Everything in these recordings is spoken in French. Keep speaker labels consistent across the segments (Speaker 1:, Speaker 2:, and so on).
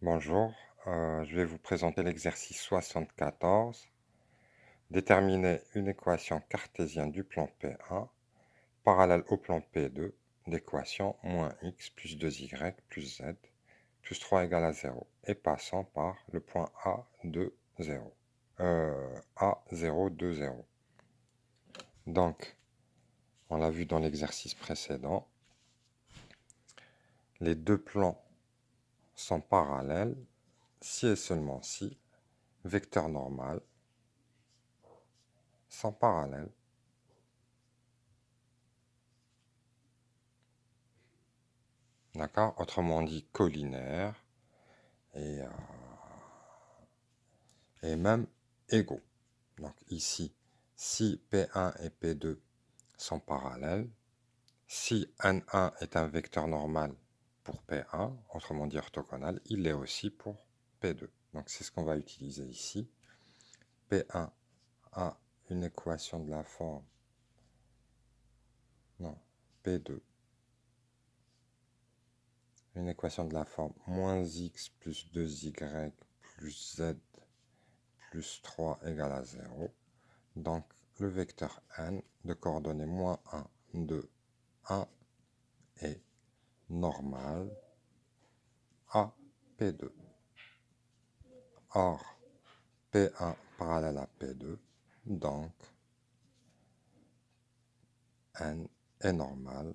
Speaker 1: Bonjour, je vais vous présenter l'exercice 74. Déterminer une équation cartésienne du plan P1 parallèle au plan P2 d'équation moins x plus 2y plus z plus 3 égale à 0 et passant par le point A2, 0. A0, 2, 0. Donc, on l'a vu dans l'exercice précédent, les deux plans sont parallèles si et seulement si vecteur normal sont parallèles. D'accord? Autrement dit, collinaires et, et même égaux. Donc ici, si P1 et P2 sont parallèles, si N1 est un vecteur normal pour P1, autrement dit orthogonal, il l'est aussi pour P2. Donc c'est ce qu'on va utiliser ici. P1 a une équation de la forme, non, P2, une équation de la forme moins x plus 2y plus z plus 3 égale à 0. Donc, le vecteur n de coordonnées moins 1, 2, 1 est normal à P2. Or, P1 parallèle à P2, donc n est normal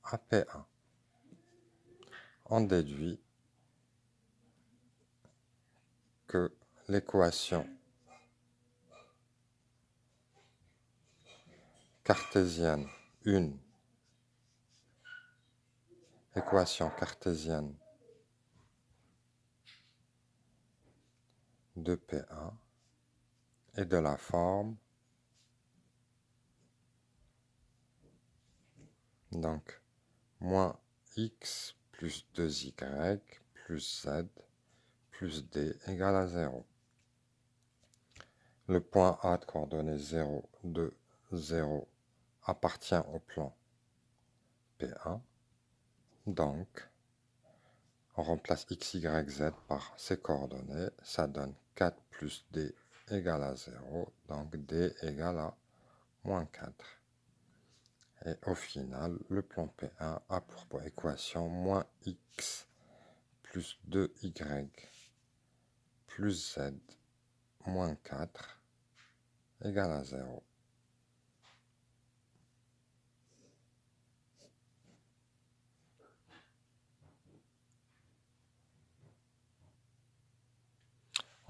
Speaker 1: à P1. On déduit que l'équation cartésienne 1, équation cartésienne de P1 est de la forme, donc, moins x plus 2y plus z plus d égale à 0. Le point A de coordonnées 0, 2, 0 appartient au plan P1. Donc, on remplace x, y, z par ces coordonnées. Ça donne 4 plus d égale à 0. Donc, d égale à moins 4. Et au final, le plan P1 a pour équation moins x plus 2y plus z moins 4 égale à 0.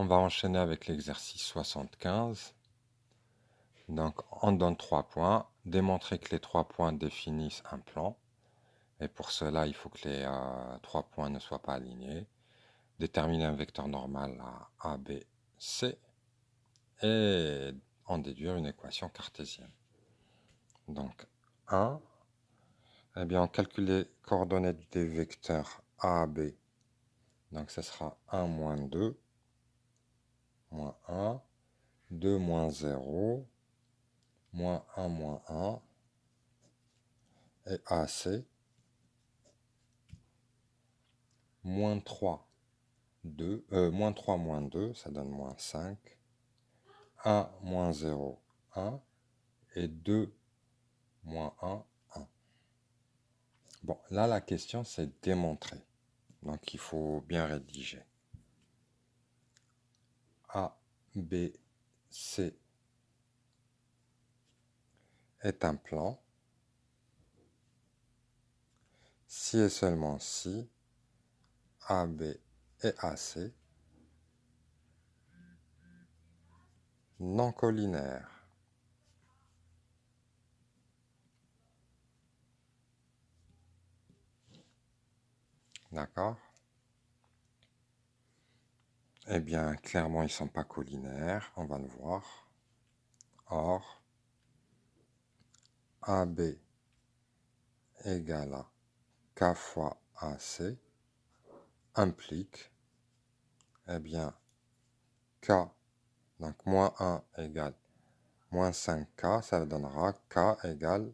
Speaker 1: On va enchaîner avec l'exercice 75. Donc, on donne 3 points. Démontrer que les 3 points définissent un plan. Et pour cela, il faut que les 3 points ne soient pas alignés. Déterminer un vecteur normal à A, B, C. Et en déduire une équation cartésienne. Donc, 1. Eh bien, on calcule les coordonnées des vecteurs A, B. Donc, ce sera 1 moins 2, moins 1, 2 moins 0, moins 1 moins 1, et AC, moins 3, 2, moins 3 moins 2, ça donne moins 5, 1 moins 0, 1, et 2 moins 1, 1. Bon, là, la question, c'est démontrer. Donc, il faut bien rédiger. A, B, C est un plan si et seulement si A, B et AC non collinaires. D'accord? Eh bien, clairement, ils ne sont pas collinaires, on va le voir. Or, AB égale à K fois AC implique, eh bien, K, donc moins 1 égale moins 5K, ça donnera K égale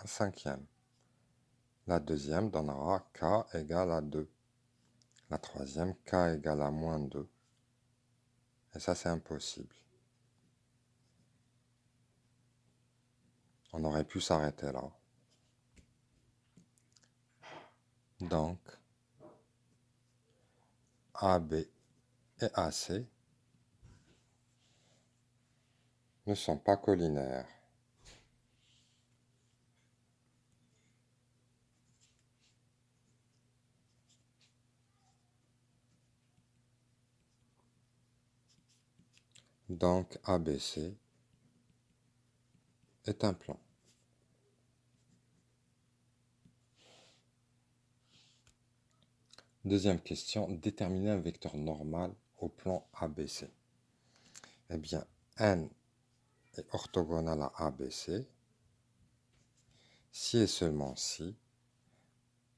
Speaker 1: 1 cinquième. La deuxième donnera k égale à 2. La troisième, k égale à moins 2. Et ça, c'est impossible. On aurait pu s'arrêter là. Donc, AB et AC ne sont pas collinaires. Donc, ABC est un plan. Deuxième question, déterminer un vecteur normal au plan ABC. Eh bien, N est orthogonal à ABC si et seulement si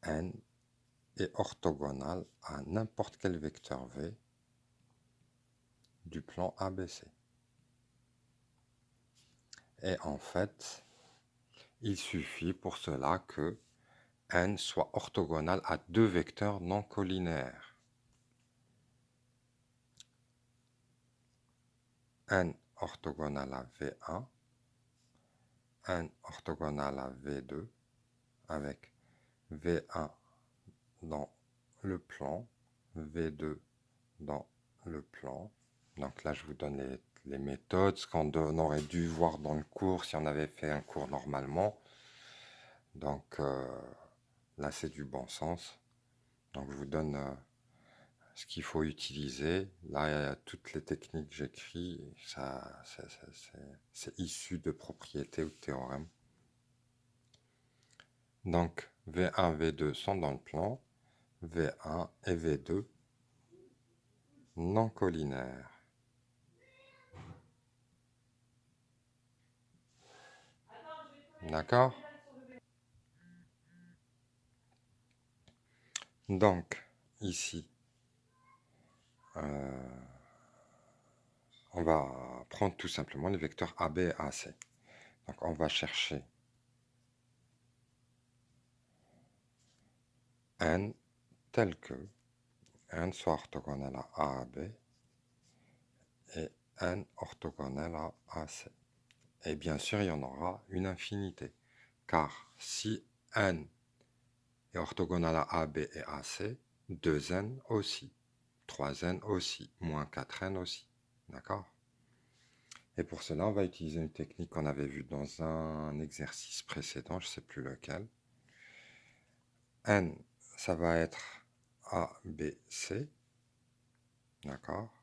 Speaker 1: N est orthogonal à n'importe quel vecteur V du plan ABC. Et en fait, il suffit pour cela que N soit orthogonal à deux vecteurs non collinaires. N orthogonal à V1, N orthogonal à V2, avec V1 dans le plan, V2 dans le plan. Donc là, je vous donne les méthodes, ce qu'on aurait dû voir dans le cours si on avait fait un cours normalement. Donc là, c'est du bon sens. Donc je vous donne ce qu'il faut utiliser. Là, toutes les techniques que j'écris, c'est issu de propriétés ou de théorèmes. Donc V1, V2 sont dans le plan, V1 et V2 non collinaires. D'accord? Donc, ici, on va prendre tout simplement les vecteurs AB et AC. Donc, on va chercher N tel que N soit orthogonal à AB et N orthogonal à AC. Et bien sûr, il y en aura une infinité. Car si N est orthogonal à AB et AC, 2N aussi, 3N aussi, moins 4N aussi. D'accord? Et pour cela, on va utiliser une technique qu'on avait vue dans un exercice précédent, je ne sais plus lequel. N, ça va être A, B, C. D'accord?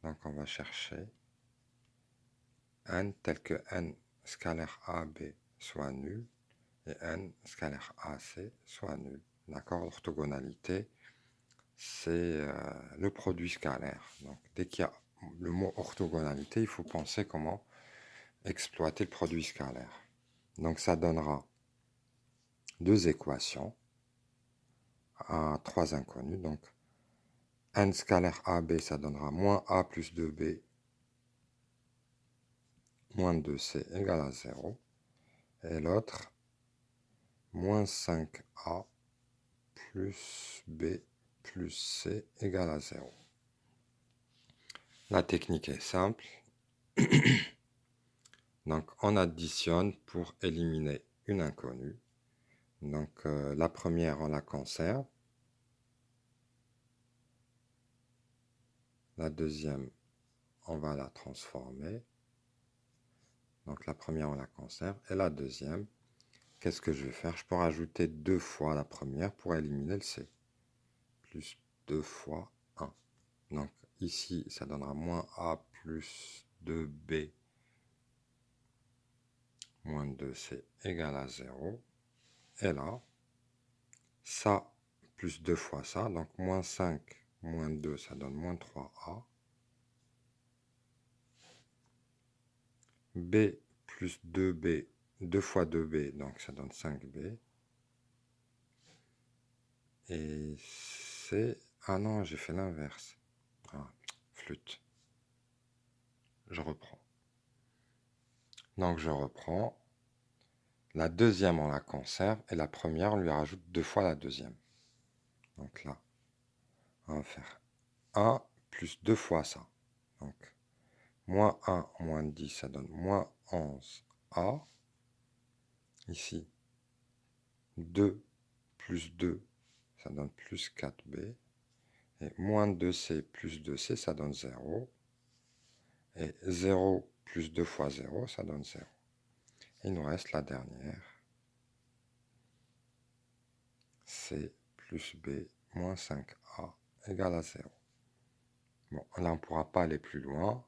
Speaker 1: Donc on va chercher N tel que N scalaire AB soit nul et N scalaire AC soit nul. D'accord? L'orthogonalité, c'est le produit scalaire. Donc dès qu'il y a le mot orthogonalité, il faut penser comment exploiter le produit scalaire. Donc ça donnera deux équations à trois inconnus. Donc N scalaire AB, ça donnera moins A plus 2B moins 2C égale à 0. Et l'autre, moins 5A plus B plus C égale à 0. La technique est simple. Donc on additionne pour éliminer une inconnue. Donc la première, on la conserve. La deuxième, on va la transformer. Donc la première, on la conserve. Et la deuxième, qu'est-ce que je vais faire? Je peux rajouter 2 fois la première pour éliminer le C. Plus 2 fois 1. Donc ici, ça donnera moins A plus 2B moins 2C égale à 0. Et là, ça plus 2 fois ça, donc moins 5 moins 2, ça donne moins 3A. B plus 2B, 2 fois 2B, donc ça donne 5B. Et C, ah non, j'ai fait l'inverse. Ah, flûte. Je reprends. Donc je reprends. La deuxième, on la conserve, et la première, on lui rajoute 2 fois la deuxième. Donc là, on va faire 1 plus 2 fois ça. Donc, moins 1 moins 10, ça donne moins 11a. Ici, 2 plus 2, ça donne plus 4b. Et moins 2c plus 2c, ça donne 0. Et 0 plus 2 fois 0, ça donne 0. Il nous reste la dernière. C plus b moins 5a égale à 0. Bon, là, on ne pourra pas aller plus loin.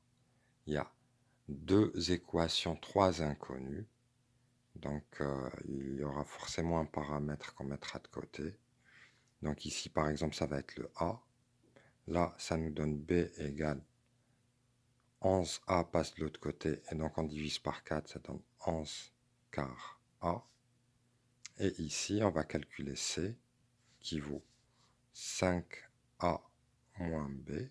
Speaker 1: Il y a deux équations, trois inconnues. Donc, il y aura forcément un paramètre qu'on mettra de côté. Donc ici, par exemple, ça va être le a. Là, ça nous donne b égale 11a passe de l'autre côté. Et donc, on divise par 4, ça donne 11 quart a. Et ici, on va calculer c, qui vaut 5a moins b.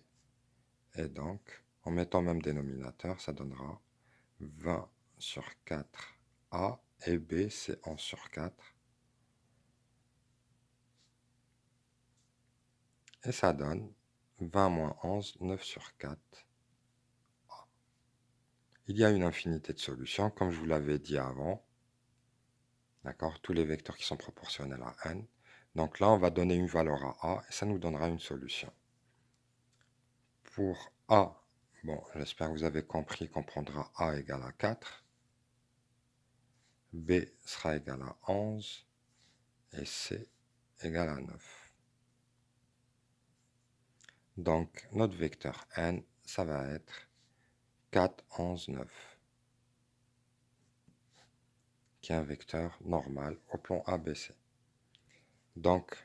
Speaker 1: Et donc, en mettant même dénominateur, ça donnera 20 sur 4a. Et b, c'est 11 sur 4. Et ça donne 20 moins 11, 9 sur 4. Il y a une infinité de solutions, comme je vous l'avais dit avant. D'accord? Tous les vecteurs qui sont proportionnels à n. Donc là, on va donner une valeur à a, et ça nous donnera une solution. Pour a, bon, j'espère que vous avez compris qu'on prendra a égale à 4. B sera égal à 11. Et C égale à 9. Donc, notre vecteur n, ça va être 4, 11, 9, qui est un vecteur normal au plan ABC. Donc,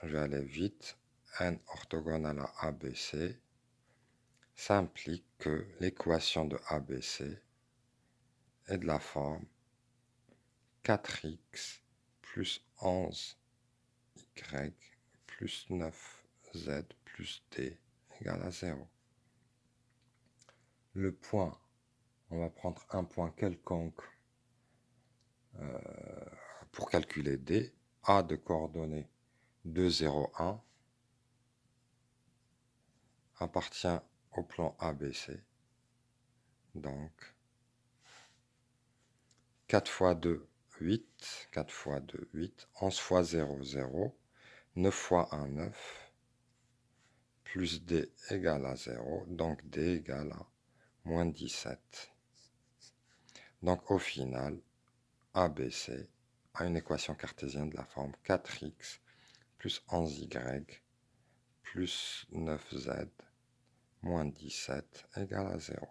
Speaker 1: je vais aller vite. N orthogonal à ABC, ça implique que l'équation de ABC est de la forme 4x plus 11y plus 9z plus d égale à 0. Le point, on va prendre un point quelconque pour calculer d. A de coordonnées 2, 0, 1 appartient au plan ABC. Donc, 4 fois 2, 8. 4 fois 2, 8. 11 fois 0, 0. 9 fois 1, 9. Plus d égale à 0. Donc, d égale à moins 17. Donc, au final, ABC a une équation cartésienne de la forme 4x plus 11y plus 9z moins 17 égale à 0.